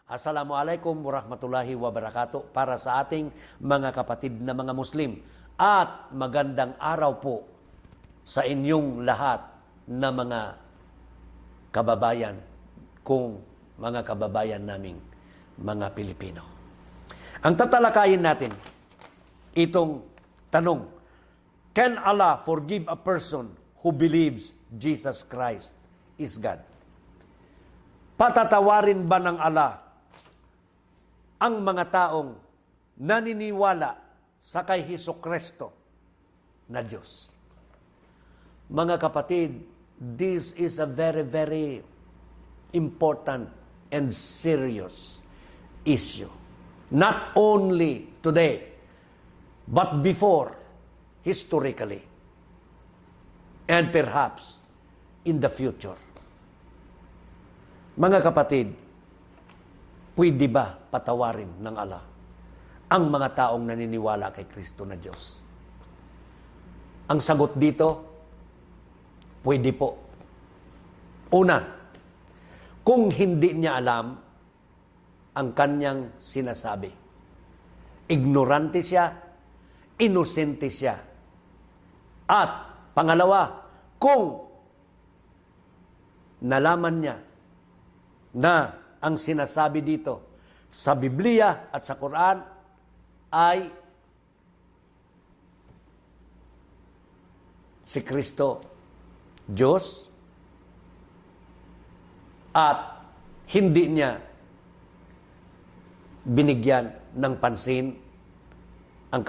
Assalamualaikum warahmatullahi wabarakatuh para sa ating mga kapatid na mga Muslim. At magandang araw po sa inyong lahat na mga kababayan, kung mga kababayan naming mga Pilipino. Ang tatalakayin natin, itong tanong, can Allah forgive a person who believes Jesus Christ is God? Patatawarin ba ng Allah ang mga taong naniniwala sa kay Hesukristo na Diyos? Mga kapatid, this is a very, very important and serious issue. Not only today, but before, historically, and perhaps in the future. Mga kapatid, pwede ba patawarin ng Allah ang mga taong naniniwala kay Kristo na Diyos? Ang sagot dito, pwede po. Una, kung hindi niya alam ang kanyang sinasabi, ignorante siya, inosente siya. At pangalawa, kung nalaman niya na ang sinasabi dito sa Biblia at sa Quran ay si Kristo Diyos at hindi niya binigyan ng pansin ang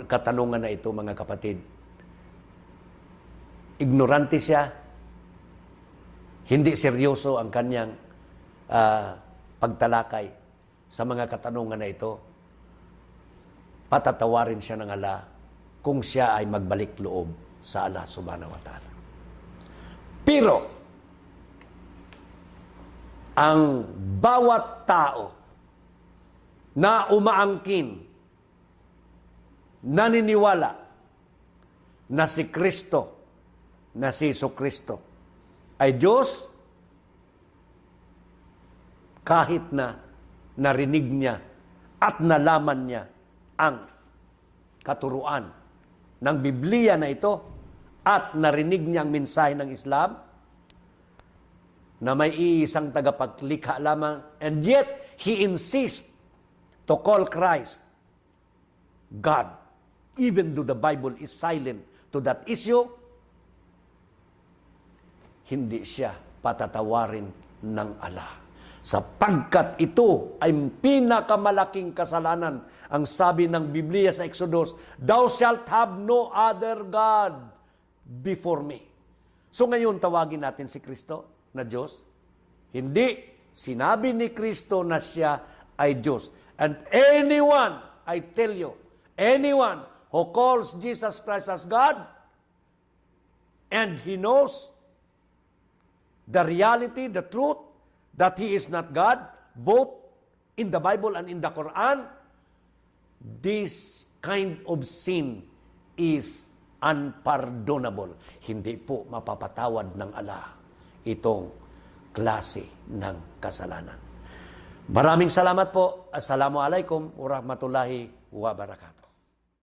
katanungan na ito, mga kapatid. Ignorante siya, hindi seryoso ang kanyang pagtalakay sa mga katanungan na ito, patatawarin siya ng Allah kung siya ay magbalik loob sa Allah subhanahu wa ta'ala. Pero, ang bawat tao na umaangkin, naniniwala na si Kristo, na si Hesukristo ay Diyos, kahit na narinig niya at nalaman niya ang katuruan ng Biblia na ito at narinig niya ang mensahe ng Islam na may iisang tagapaglikha lamang, and yet he insists to call Christ God, even though the Bible is silent to that issue, hindi siya patatawarin ng Allah. Sapagkat ito ay pinakamalaking kasalanan. Ang sabi ng Biblia sa Exodus, "Thou shalt have no other God before me." So ngayon tawagin natin si Kristo na Diyos? Hindi. Sinabi ni Kristo na siya ay Diyos. And anyone, I tell you, anyone who calls Jesus Christ as God, and he knows the reality, the truth, that He is not God, both in the Bible and in the Quran, this kind of sin is unpardonable. Hindi po mapapatawad ng Allah itong klase ng kasalanan. Maraming salamat po. Assalamualaikum warahmatullahi wabarakatuh.